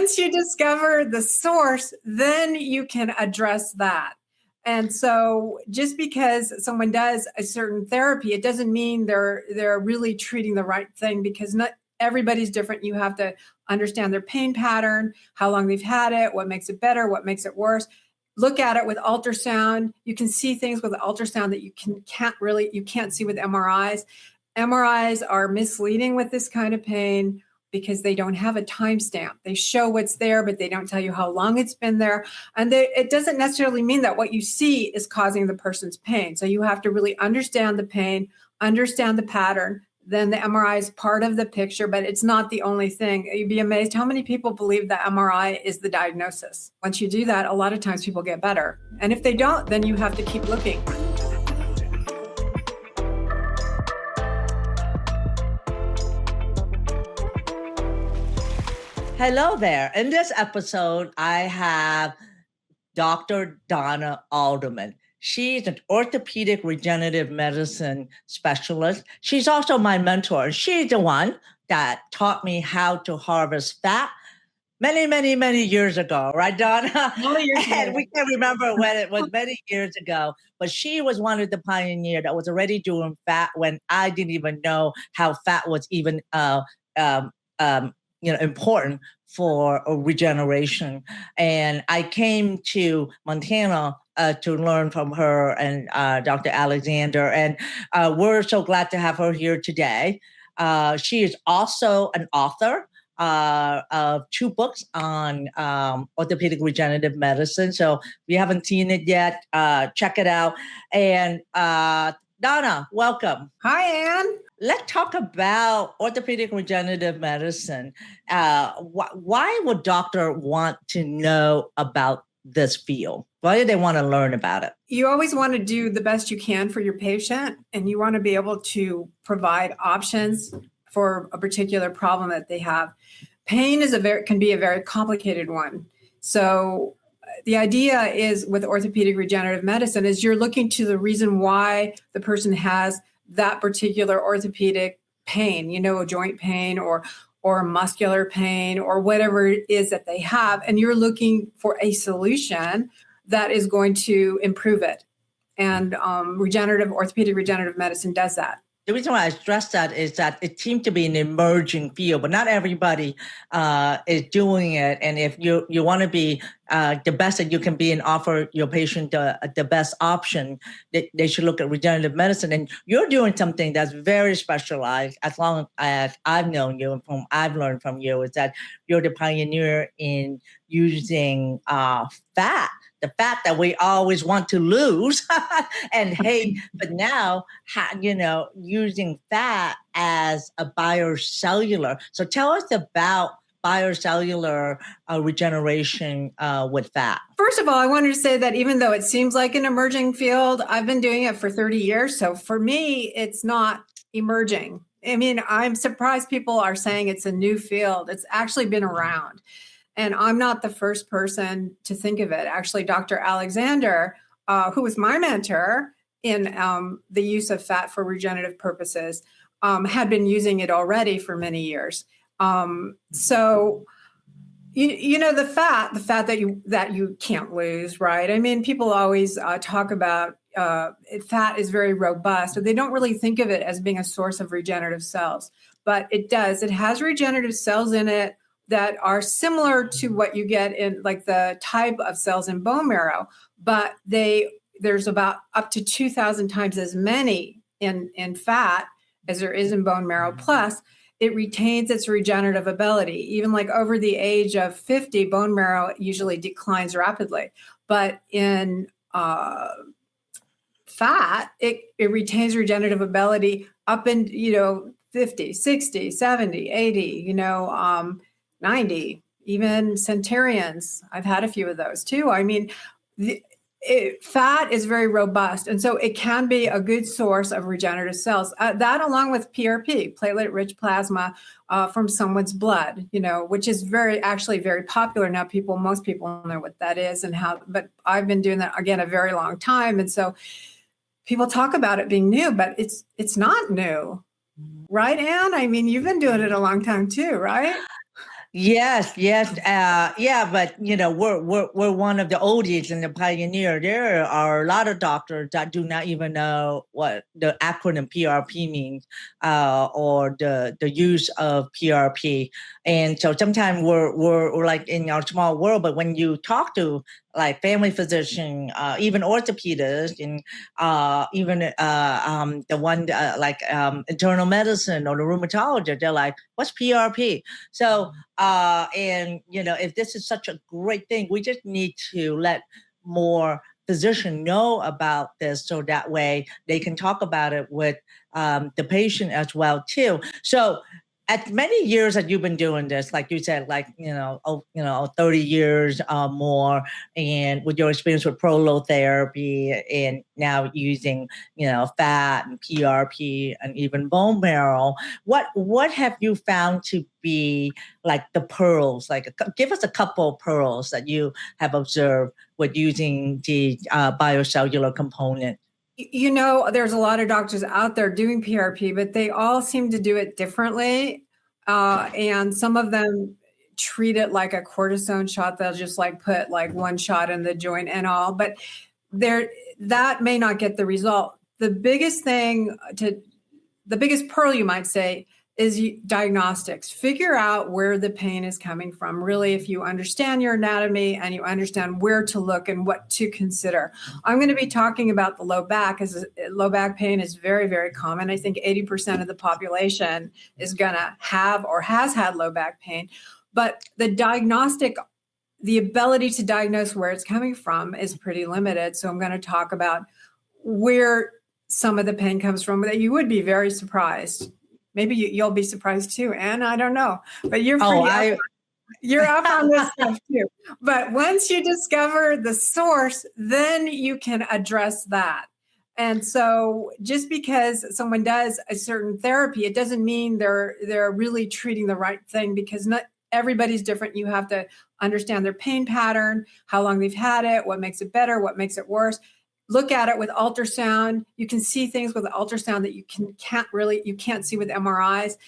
once you discover the source, then you can address that. And so just because someone does a certain therapy, it doesn't mean they're really treating the right thing, because not everybody's different. You have to understand their pain pattern, how long they've had it, what makes it better, what makes it worse. Look at it with ultrasound. You can see things with ultrasound that you can't see with MRIs. MRIs are misleading with this kind of pain because they don't have a timestamp. They show what's there, but they don't tell you how long it's been there. And it doesn't necessarily mean that what you see is causing the person's pain. So you have to really understand the pain, understand the pattern. Then the MRI is part of the picture, but it's not the only thing. You'd be amazed how many people believe that MRI is the diagnosis. Once you do that, a lot of times people get better. And if they don't, then you have to keep looking. Hello there. In this episode, I have Dr. Donna Alderman. She's an orthopedic regenerative medicine specialist. She's also my mentor. She's the one that taught me how to harvest fat many, many, many years ago. Right, Donna? And we can remember when it was many years ago. But she was one of the pioneers that was already doing fat when I didn't even know how fat was even important for regeneration. And I came to Montana to learn from her and Dr. Alexander. And we're so glad to have her here today. She is also an author of 2 books on orthopedic regenerative medicine. So if you haven't seen it yet, check it out. And Donna, welcome. Hi, Anne. Let's talk about orthopedic regenerative medicine. Why would doctor want to know about this field? Why do they want to learn about it? You always want to do the best you can for your patient, and you want to be able to provide options for a particular problem that they have. Pain can be a very complicated one. So the idea is with orthopedic regenerative medicine is you're looking to the reason why the person has that particular orthopedic pain, a joint pain or muscular pain or whatever it is that they have. And you're looking for a solution that is going to improve it. And orthopedic regenerative medicine does that. The reason why I stress that is that it seems to be an emerging field, but not everybody is doing it. And if you want to be the best that you can be and offer your patient the best option, they should look at regenerative medicine. And you're doing something that's very specialized. As long as I've known you and I've learned from you, is that you're the pioneer in using fat. The fat that we always want to lose and hate, but now, using fat as a biocellular. So tell us about biocellular regeneration with fat. First of all, I wanted to say that even though it seems like an emerging field, I've been doing it for 30 years. So for me, it's not emerging. I mean, I'm surprised people are saying it's a new field. It's actually been around. And I'm not the first person to think of it. Actually, Dr. Alexander, who was my mentor in the use of fat for regenerative purposes, had been using it already for many years. So, the fat that you can't lose, right? I mean, people always talk about fat is very robust, but they don't really think of it as being a source of regenerative cells. But it does. It has regenerative cells in it that are similar to what you get in like the type of cells in bone marrow, but there's about up to 2,000 times as many in fat as there is in bone marrow. Plus, it retains its regenerative ability. Even like over the age of 50, bone marrow usually declines rapidly. But in fat, it retains regenerative ability up in, 50, 60, 70, 80, 90, even centurions. I've had a few of those too. I mean, fat is very robust. And so it can be a good source of regenerative cells. That along with PRP, platelet-rich plasma from someone's blood, which is very popular now. Most people know what that is but I've been doing that again a very long time. And so people talk about it being new, but it's not new. Right, Anne? I mean, you've been doing it a long time too, right? Yes, yes, yeah, but we're one of the oldies and the pioneer. There are a lot of doctors that do not even know what the acronym PRP means, or the use of PRP, and so sometimes we're like in our small world. But when you talk to like family physician, even orthopedists, and even the one internal medicine or the rheumatologist, they're like, "What's PRP?" So. And if this is such a great thing, we just need to let more physicians know about this, so that way they can talk about it with the patient as well too. So, at many years that you've been doing this, like you said, 30 years more, and with your experience with prolotherapy, and now using fat and PRP and even bone marrow, what have you found to be like the pearls? Like, give us a couple of pearls that you have observed with using the biocellular component. There's a lot of doctors out there doing PRP, but they all seem to do it differently. And some of them treat it like a cortisone shot. They'll just like put like one shot in the joint and all, but that may not get the result. The biggest pearl, you might say, is diagnostics. Figure out where the pain is coming from. Really, if you understand your anatomy and you understand where to look and what to consider. I'm going to be talking about the low back, as low back pain is very, very common. I think 80% of the population is going to have or has had low back pain. But the ability to diagnose where it's coming from is pretty limited. So I'm going to talk about where some of the pain comes from that you would be very surprised. Maybe you'll be surprised too, Anne. I don't know, but you're you're up on this stuff too. But once you discover the source, then you can address that. And so, just because someone does a certain therapy, it doesn't mean they're really treating the right thing, because not everybody's different. You have to understand their pain pattern, how long they've had it, what makes it better, what makes it worse. Look at it with ultrasound. You can see things with ultrasound that you can't see with MRIs.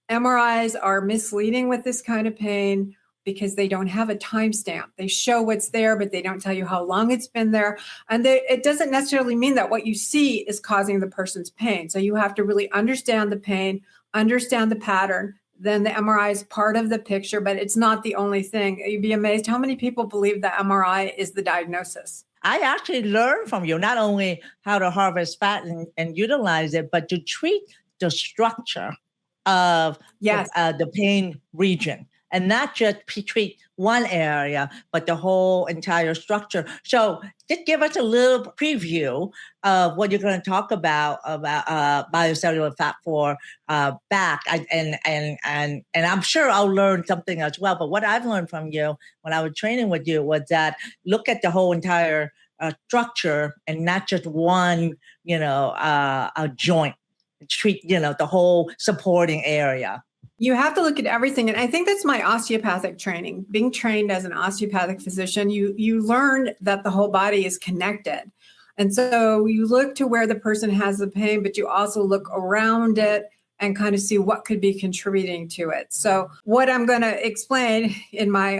MRIs are misleading with this kind of pain because they don't have a timestamp. They show what's there, but they don't tell you how long it's been there. And it doesn't necessarily mean that what you see is causing the person's pain. So you have to really understand the pain, understand the pattern. Then the MRI is part of the picture, but it's not the only thing. You'd be amazed how many people believe that MRI is the diagnosis. I actually learned from you not only how to harvest fat and utilize it, but to treat the structure of the pain region, and not just treat one area, but the whole entire structure. So just give us a little preview of what you're going to talk about biocellular fat for back. And I'm sure I'll learn something as well. But what I've learned from you when I was training with you was that look at the whole entire structure and not just one, a joint. Treat, the whole supporting area. You have to look at everything. And I think that's my osteopathic training. Being trained as an osteopathic physician, you learn that the whole body is connected. And so you look to where the person has the pain, but you also look around it and kind of see what could be contributing to it. So what I'm going to explain in my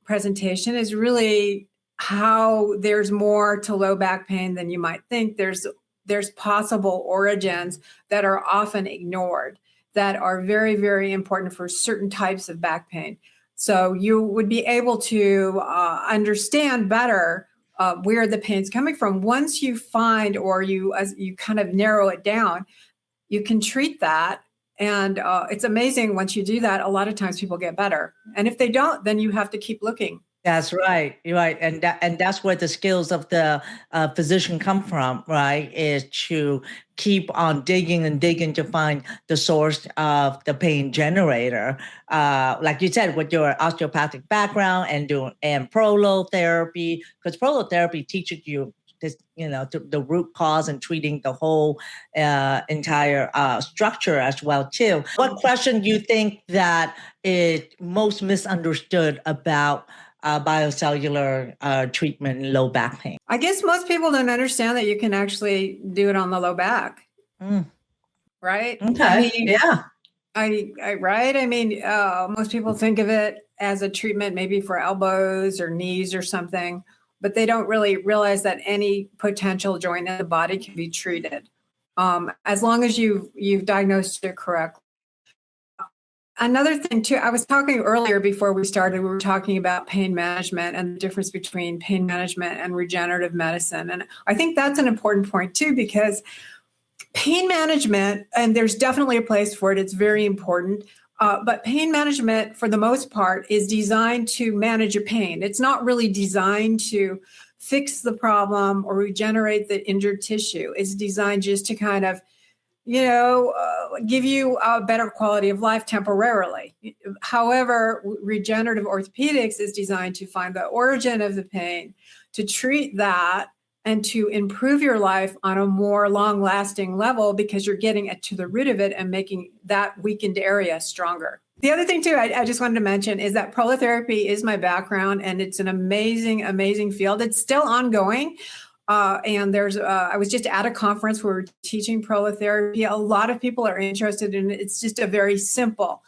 presentation is really how there's more to low back pain than you might think. There's possible origins that are often ignored, that are very, very important for certain types of back pain. So you would be able to understand better where the pain's coming from. Once you find, or as you kind of narrow it down, you can treat that. And it's amazing once you do that, a lot of times people get better. And if they don't, then you have to keep looking. That's right. You're right. And that's where the skills of the physician come from, right? Is to keep on digging and digging to find the source of the pain generator. Like you said, with your osteopathic background and prolotherapy, because prolotherapy teaches you this, the root cause and treating the whole entire structure as well too. What question do you think that is most misunderstood about biocellular treatment in low back pain? I guess most people don't understand that you can actually do it on the low back. Right? Okay. Yeah. Right. I mean, most people think of it as a treatment maybe for elbows or knees or something, but they don't really realize that any potential joint in the body can be treated, as long as you've diagnosed it correctly. Another thing too, I was talking earlier before we started, we were talking about pain management and the difference between pain management and regenerative medicine. And I think that's an important point too, because pain management, and there's definitely a place for it, it's very important. But pain management, for the most part, is designed to manage your pain. It's not really designed to fix the problem or regenerate the injured tissue. It's designed just to kind of, give you a better quality of life temporarily. However, regenerative orthopedics is designed to find the origin of the pain, to treat that, and to improve your life on a more long-lasting level, because you're getting to the root of it and making that weakened area stronger. The other thing too, I just wanted to mention is that prolotherapy is my background, and it's an amazing, amazing field. It's still ongoing. And I was just at a conference where we're teaching prolotherapy. A lot of people are interested in it. It's just a very simple.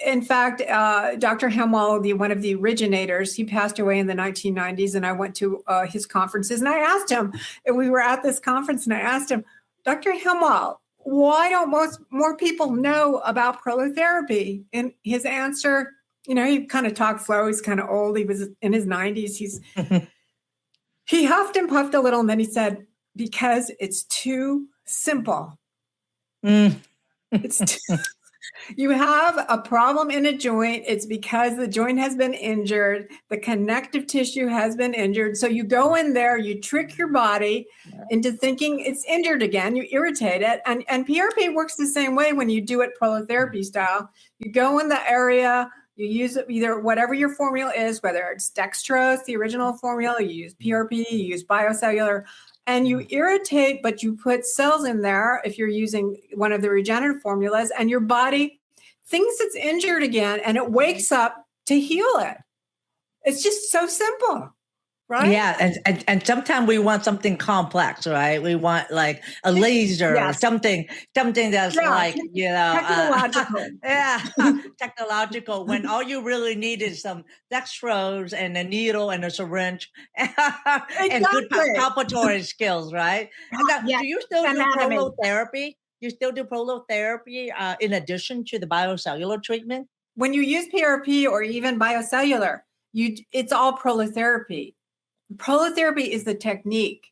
In fact, Dr. Hemwall, one of the originators, he passed away in the 1990s, and I went to his conferences, and I asked him, and we were at this conference, and I asked him, Dr. Hemwall, why don't more people know about prolotherapy? And his answer, he kind of talked slow. He's kind of old. He was in his 90s. He huffed and puffed a little, and then he said, because it's too simple. It's too, you have a problem in a joint. It's because the joint has been injured. The connective tissue has been injured. So you go in there, you trick your body into thinking it's injured again. You irritate it. And PRP works the same way when you do it prolotherapy style. You go in the area, you use either whatever your formula is, whether it's dextrose, the original formula, you use PRP, you use biocellular, and you irritate, but you put cells in there if you're using one of the regenerative formulas, and your body thinks it's injured again, and it wakes up to heal it. It's just so simple. Right? Yeah, and sometimes we want something complex, right? We want like a laser or something that's technological. Technological. When all you really need is some dextrose and a needle and a syringe and good palpatory skills, right? Do you still do prolotherapy? You still do prolotherapy in addition to the biocellular treatment? When you use PRP or even biocellular, it's all prolotherapy. Prolotherapy is the technique.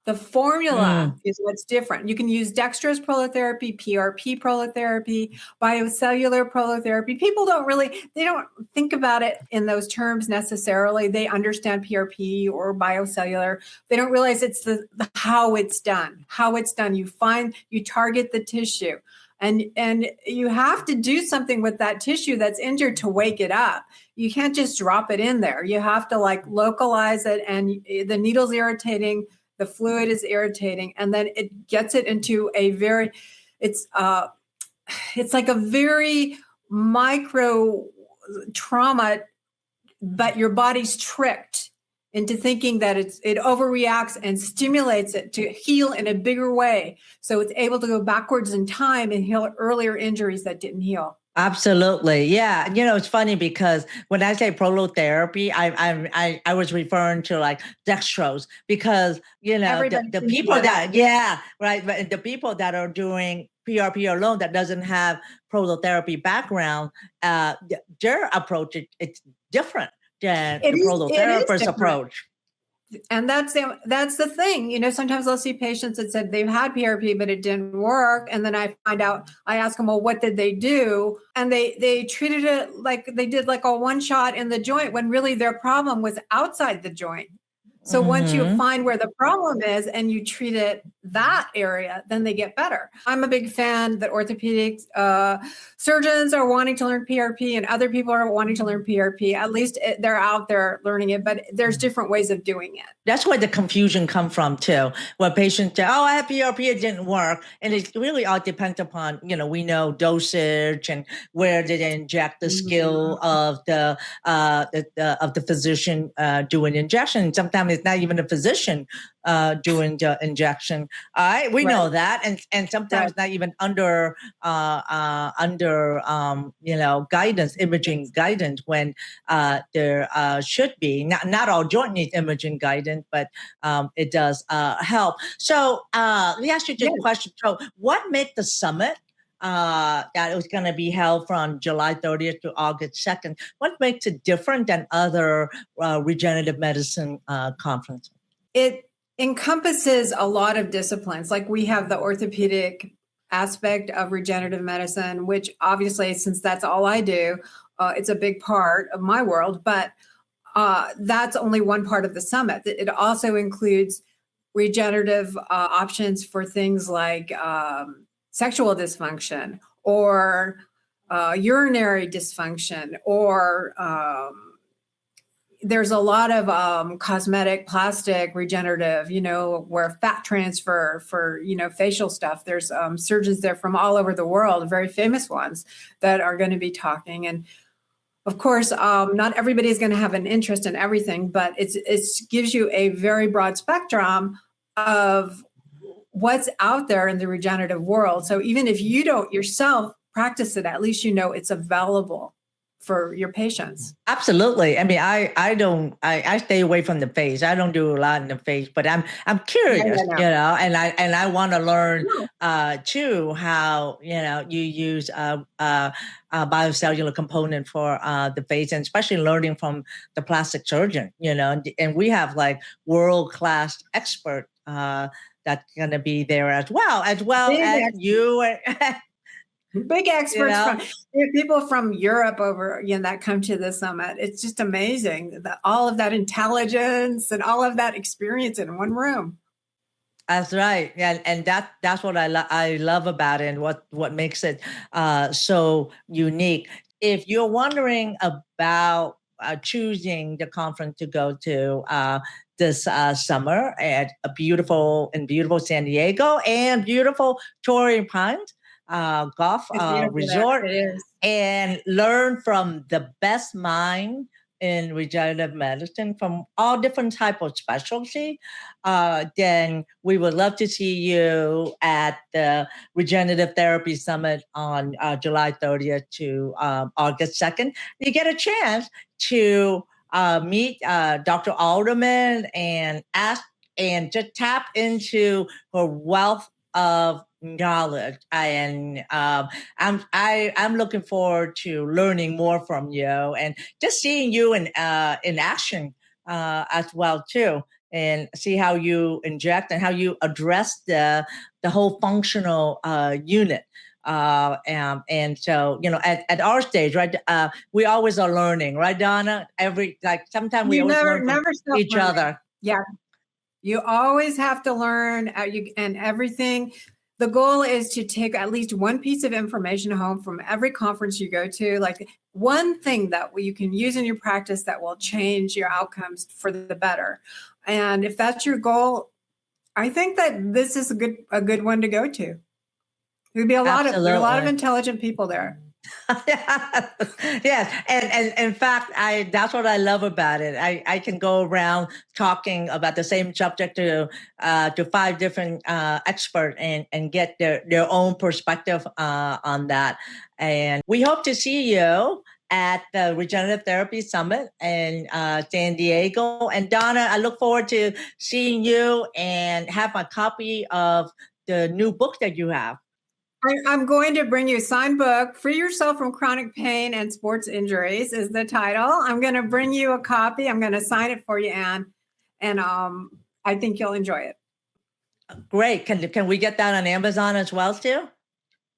The formula is what's different. You can use dextrose prolotherapy, PRP prolotherapy, biocellular prolotherapy. People they don't think about it in those terms necessarily. They understand PRP or biocellular. They don't realize it's the how it's done. You target the tissue. And you have to do something with that tissue that's injured to wake it up. You can't just drop it in there. You have to localize it, and the needle's irritating, the fluid is irritating, and then it gets it into it's like a very micro trauma, but your body's tricked into thinking that it overreacts and stimulates it to heal in a bigger way. So it's able to go backwards in time and heal earlier injuries that didn't heal. Absolutely. Yeah. It's funny because when I say prolotherapy, I was referring to like dextrose, because, the people right. The people that are doing PRP alone that doesn't have prolotherapy background, their approach, it's different than the prolotherapist approach. And that's the thing. Sometimes I'll see patients that said they've had PRP, but it didn't work. And then I ask them, well, what did they do? And they treated it like they did like a one shot in the joint, when really their problem was outside the joint. So once you find where the problem is and you treat it that area, then they get better. I'm a big fan that orthopedic surgeons are wanting to learn PRP, and other people are wanting to learn PRP. At least they're out there learning it, but there's different ways of doing it. That's where the confusion comes from too. When patients say, I had PRP, it didn't work. And it really all depends upon, we know dosage and where did they inject, the skill of the physician doing injection. Sometimes it's not even a physician doing the injection. We know that, and sometimes not even under guidance, imaging guidance, when there should be. Not all joint needs imaging guidance, but it does help. So let me ask you just a question. So what made the summit that it was going to be held from July 30th to August 2nd? What makes it different than other regenerative medicine conferences? It encompasses a lot of disciplines. Like we have the orthopedic aspect of regenerative medicine, which obviously, since that's all I do, it's a big part of my world, but that's only one part of the summit. It also includes regenerative options for things like sexual dysfunction or urinary dysfunction, or there's a lot of cosmetic, plastic, regenerative, where fat transfer for, facial stuff. There's surgeons there from all over the world, very famous ones, that are going to be talking. And of course, not everybody is going to have an interest in everything, but it gives you a very broad spectrum of what's out there in the regenerative world. So even if you don't yourself practice it, at least it's available for your patients. Absolutely. I mean, I stay away from the face. I don't do a lot in the face, but I'm curious, and I want to learn too how you use biocellular component for the face, and especially learning from the plastic surgeon, and we have like world-class expert that's going to be there as well as you. Big experts people from Europe over that come to the summit. It's just amazing that all of that intelligence and all of that experience in one room. That's right. Yeah, and that's what I love about it, and what makes it so unique. If you're wondering about choosing the conference to go to this summer at beautiful San Diego and beautiful Torrey Pines golf resort, and learn from the best mind in regenerative medicine from all different type of specialty, then we would love to see you at the Regenerative Therapy Summit on July 30th to August 2nd. You get a chance to meet Dr. Alderman and ask and just tap into her wealth of knowledge, and I'm looking forward to learning more from you and just seeing you in action as well too, and see how you inject and how you address the whole functional unit. And so at our stage, right, we always are learning, right, Donna? Sometimes we always learn from each other. Yeah, you always have to learn, and everything. The goal is to take at least one piece of information home from every conference you go to, like one thing that you can use in your practice that will change your outcomes for the better. And if that's your goal, I think that this is a good one to go to. There'd be a lot of intelligent people there. Yes, and in fact, that's what I love about it. I can go around talking about the same subject to 5 different experts and get their own perspective on that. And we hope to see you at the Regenerative Therapy Summit in San Diego. And Donna, I look forward to seeing you and have a copy of the new book that you have. I'm going to bring you a signed book. Free Yourself from Chronic Pain and Sports Injuries is the title. I'm going to bring you a copy. I'm going to sign it for you, Anne. And I think you'll enjoy it. Great. Can we get that on Amazon as well too?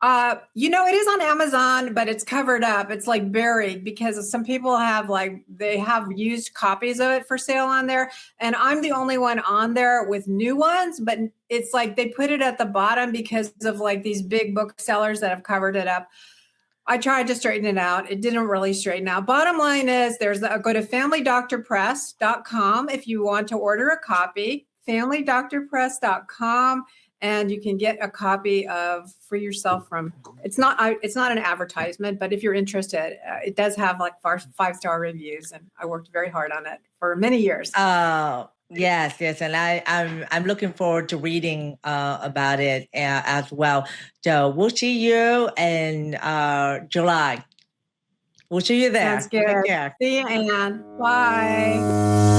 It is on Amazon, but it's covered up. It's like buried because some people have they have used copies of it for sale on there. And I'm the only one on there with new ones, but it's like they put it at the bottom because of these big booksellers that have covered it up. I tried to straighten it out. It didn't really straighten out. Bottom line is go to familydoctorpress.com if you want to order a copy, familydoctorpress.com. And you can get a copy of Free Yourself from. It's not an advertisement, but if you're interested, it does have 5-star reviews, and I worked very hard on it for many years. Yes, yes, and I'm looking forward to reading about it as well. So we'll see you in July. We'll see you there. Sounds good. Take care. See you, Anne. Bye.